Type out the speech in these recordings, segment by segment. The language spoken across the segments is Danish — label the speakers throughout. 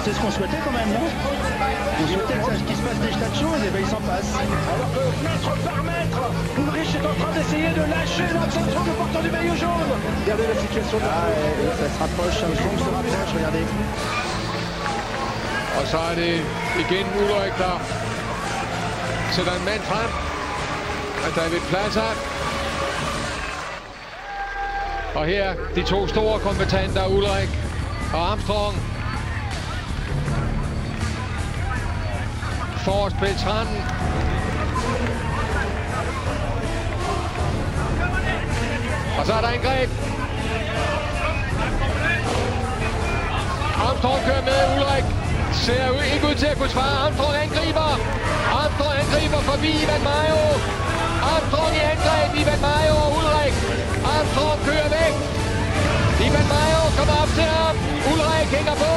Speaker 1: C'est ce qu'on souhaitait quand même, non? On souhaitait qu'il se passe des tas de choses, et ben il s'en passe.
Speaker 2: Alors que mètre par mètre, Ulrich est en train d'essayer de lâcher l'abstention de porteur du maillot jaune. Regardez la situation de
Speaker 1: ça se rapproche, Armstrong se rapproche, regardez.
Speaker 3: Og så er det igen Ulrik, der sætter en mand frem. Og David Plaza. Og her de to store kompetenter, Ulrik og Armstrong. Forrest Beltran. Og så er der en greb. Armstrong kører med, Ulrik ser ikke ud til at kunne svare. Armstrong angriber forbi Ivan Mayo. Armstrong i angreb, Ivan Mayo og Ulrik. Armstrong kører væk. Ivan Mayo kommer op til ham. Ulrik hænger på.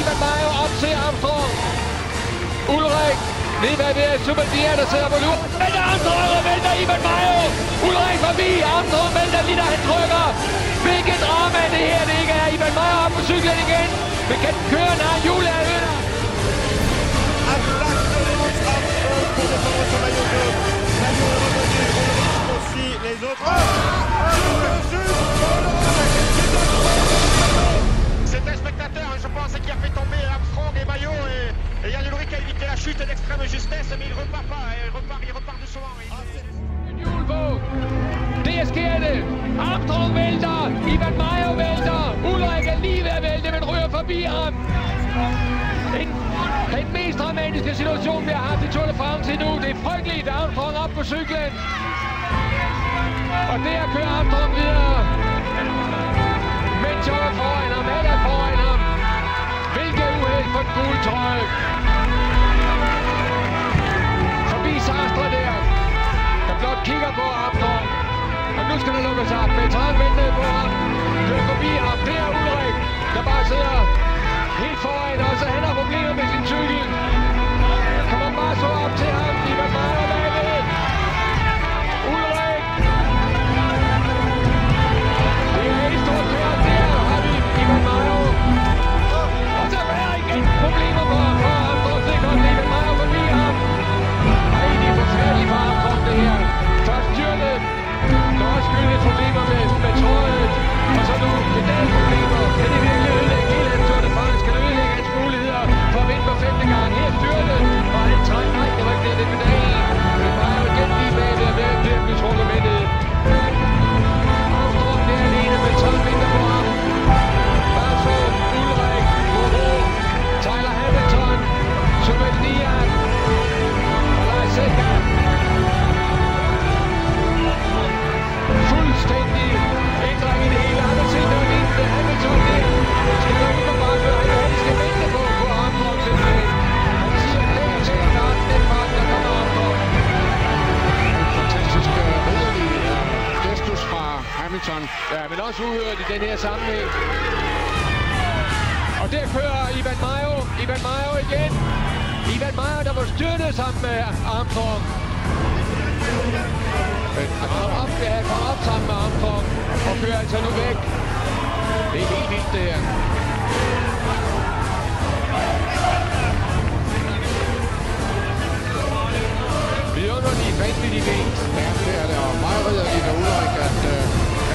Speaker 3: Ivan Mayo op til Armstrong. Ulrik lige ved at Superdier, der sidder på lur. Vælter Armstrong og vælter Ivan Mayo. Ulrik forbi. Armstrong vælter lige da han trykker. Hvilket drama det her, det ikke er. Ivan Mayo op på cyklen igen. Men kan den køre? Nej, Julia Høner.
Speaker 2: C'est un spectateur, je pense, qui a fait tomber Armstrong et Mayo. Et Yann Ulrich a évité la chute d'extrême justesse, mais il repart pas. Il repart doucement.
Speaker 3: Hjul på. Det sker det. Armstrong vælter. Ivan Mayo vælter. Ulrik er lige ved at vælte, men ryger forbi ham. Den mest dramatiske situation, vi har haft i Tour de France endnu. Det er frygteligt. Armstrong op på cyklen. Og der kører Armstrong videre. Men Joe foran ham. Han er foran ham. Hvilket uheld for den gule trøje. Forbi Sastre der. Der blot kigger på Armstrong. Og nu skal der lukkes op. Beltran venter på ham. Kører forbi ham. Det er Ulrik, der bare sidder helt foran. Og så han har problemer med sin cykel. Kommer bare så op til ham. Ivan Mayo bagved. Ulrik. Det er et stort kørt der. Har vi Ivan Mayo. Og så er der igen problemer for Armstrong. Det kommer Ivan Mayo forbi ham. Ej, det er forfærdeligt for Armstrong det her. Først styrtet. Der er også skyldigt problemer med trøjet. Og så nu pedalproblemer. Kan det virkelig ødelægge hele hans Tour de France? Kan det ødelægge hans muligheder for at vinde på 5. gang? Her styrtet. Og han trænger. Nej, det var ikke det pedalen. Det er bare igen lige bagved at være ved at blive trukket med ned. Armstrong der alene med 12 meter på ham. Bare så Ulrik, Moreau, Tyler Hamilton, Superdier og Lars Sækker. Fuldstændig ændring i det hele. Han har set noget lignende. Hamilton der. Skal der umiddelbart gøre, hvad de skal vente på Armstrong simpelthen. Han siger, den fart, der kommer Armstrong.
Speaker 4: Fantastisk ridderlig gestus fra Hamilton.
Speaker 3: Ja, men også uhørt i den her sammenhæng. Og der kører Ivan Mayo. Ivan Mayo igen. Ivan Mayo, der var styrtet sammen med Armstrong. Han kommer op sammen med Armstrong og kører altså nu væk. Det er helt vildt det her. Vidunderligt, vanvittigt vildt.
Speaker 4: Ja, det er det, og meget ridderligt af Ulrik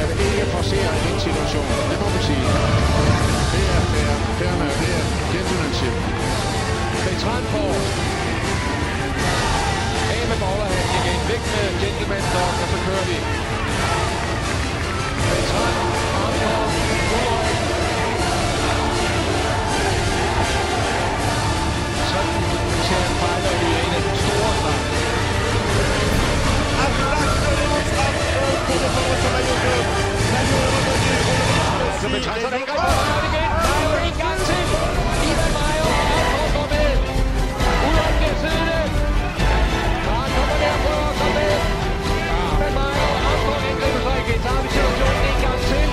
Speaker 4: at ikke forsere den situation. Det må man sige. Det er fair. Dermed det er gentlemanship.
Speaker 3: Beltran får af med bowlerhatten igen. Væk med gentleman dog, og så kører vi. Beltran, Armstrong, Ulrik. Sådan ser en fejler i en af de store start. Så Beltran, så er der en greb på vejen igen. Mayo en gang til. Ivan Mayo, Armstrong går med. Ulrik bliver siddende. Karen kommer der på at komme med. Ivan Mayo, Armstrong angriber sig igen. Så har vi situationen en gang til.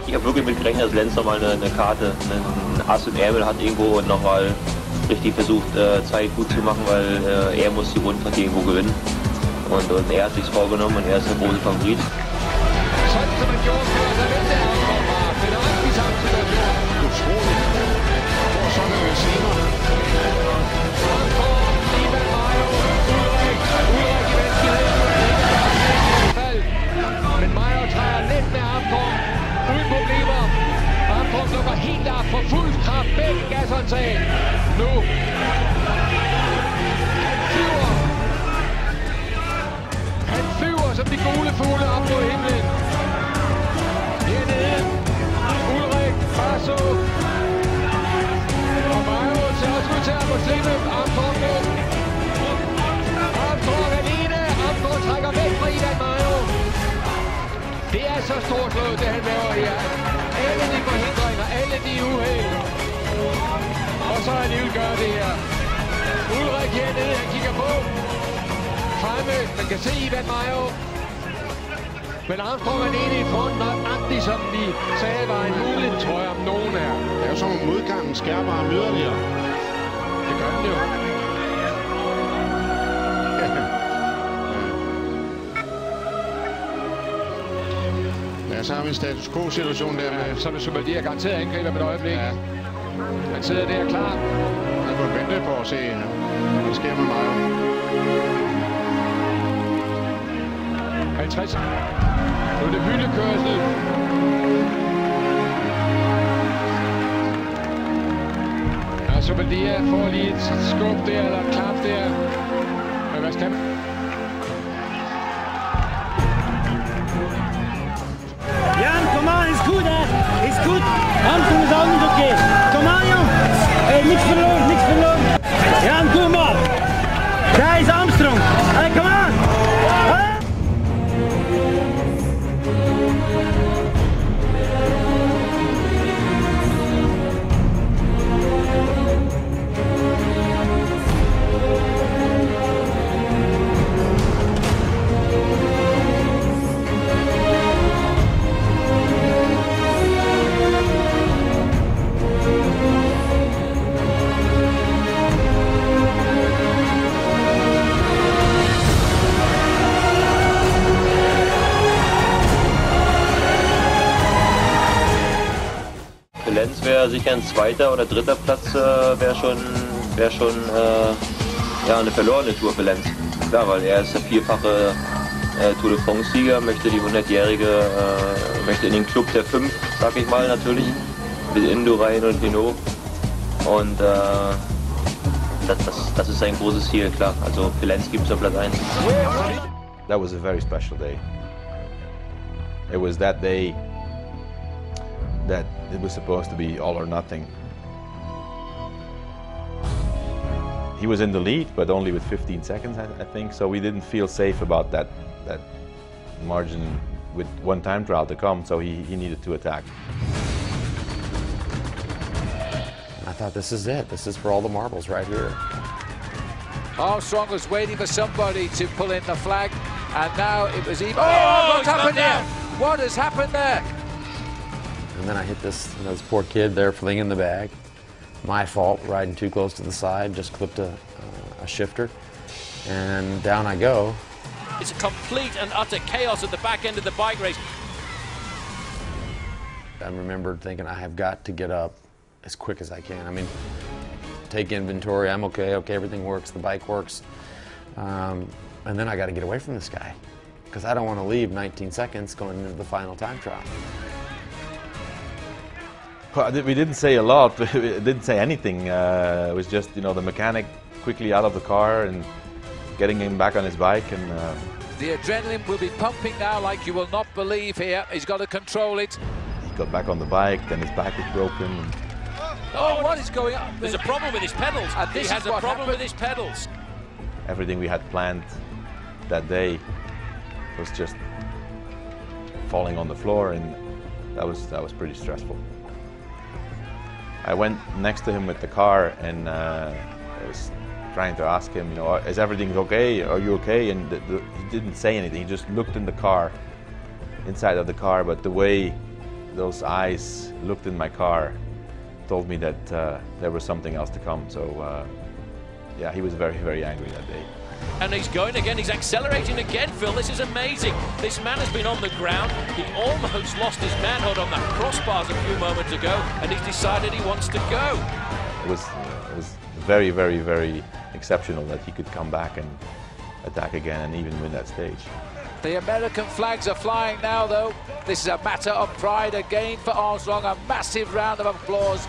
Speaker 5: Ich habe wirklich mit gerechnet, dass Lenz nochmal eine Karte, einen Ass im Ärmel hat, irgendwo nochmal richtig versucht, Zeit gut zu machen, weil er muss die Rundfahrt irgendwo gewinnen. Und er hat sich's vorgenommen und er ist der große Favorit.
Speaker 3: jordkørsel af venstre Armstrong fra. Det er nøjagtig samme situation.
Speaker 4: Utroligt. Får sådan en receiver.
Speaker 3: Armstrong, Ivan Mayo, Ulrik i venstre. Men Mayo træder lidt med Armstrong. Uden problemer. Armstrong lukker helt op for fuld kraft begge gashåndtag. Nu. Han flyver som de gule fugle op mod himlen. Hernede. Ulrik, Basso. Og Mayo ser også ud til at få slippe Armstrong nu. Armstrong alene. Armstrong trækker væk fra Ivan Mayo. Det er så stort slået, det han laver her. Alle de forhindringer, alle de uheld. Og så alligevel gør det her. Ulrik hernede, han kigger på. Fremme, man kan se Ivan Mayo. Men Armstrong er alene i front, nøjagtigt som vi sagde, var en mulighed, tror jeg, om nogen er.
Speaker 4: Det er jo som om modgangen skærper ham yderligere.
Speaker 3: Det gør den jo.
Speaker 4: Ja, så har vi en status quo-situation der med...
Speaker 3: Så vil Soumedier garanteret angriber med et øjeblik. Ja. Han sidder der klar.
Speaker 4: Han kunne vente på at se, hvad der sker med Mayo.
Speaker 3: 50. Nu er det hyldekørsel. Ja, Soumedier får lige et skub der, eller et klap der. Men hvad skal man?
Speaker 6: Jan, kom aan, is goed hè, is goed. Armstrong is ook niet oké. Kom aan jong. Hey, niks verloren, niks verloren. Jan, kom op. Daar is Armstrong. Hey, kom aan. Hey.
Speaker 5: Lenz wäre sicher ein zweiter oder dritter Platz, wäre schon ja, eine verlorene Tour für Lenz. Klar, weil er ist der vierfache Tour de France-Sieger, möchte die 100-Jährige, möchte in den Club der 5, sag ich mal natürlich, mit Indurain und Pinot. Und das ist ein großes Ziel, klar. Also für Lenz gibt es auf Platz 1.
Speaker 7: That was a very special day. It was that day that it was supposed to be all or nothing. He was in the lead, but only with 15 seconds, I think, so we didn't feel safe about that margin with one time trial to come, so he needed to attack.
Speaker 8: I thought, this is it. This is for all the marbles right here.
Speaker 3: Armstrong was waiting for somebody to pull in the flag, and now it was even. Oh, what's happened there? What has happened there?
Speaker 8: And then I hit this poor kid there flinging the bag. My fault, riding too close to the side, just clipped a shifter, and down I go.
Speaker 9: It's a complete and utter chaos at the back end of the bike race.
Speaker 8: I remembered thinking, I have got to get up as quick as I can. I mean, take inventory, I'm okay, everything works, the bike works. And then I got to get away from this guy, because I don't want to leave 19 seconds going into the final time trial.
Speaker 7: We didn't say a lot, we didn't say anything. It was just, the mechanic quickly out of the car and getting him back on his bike. And
Speaker 3: the adrenaline will be pumping now like you will not believe here. He's got to control it.
Speaker 7: He got back on the bike, then his back was broken.
Speaker 3: Oh, what is going on?
Speaker 9: There's a problem with his pedals. He has a problem with his pedals.
Speaker 7: Everything we had planned that day was just falling on the floor, and that was pretty stressful. I went next to him with the car, and I was trying to ask him, is everything okay? Are you okay? And he didn't say anything. He just looked in the car, inside of the car, but the way those eyes looked in my car told me that there was something else to come. So yeah, he was very, very angry that day.
Speaker 9: And he's going again, he's accelerating again, Phil. This is amazing. This man has been on the ground. He almost lost his manhood on that crossbars a few moments ago, and he's decided he wants to go.
Speaker 7: It was very, very, very exceptional that he could come back and attack again and even win that stage.
Speaker 10: The American flags are flying now, though. This is a matter of pride again for Armstrong. A massive round of applause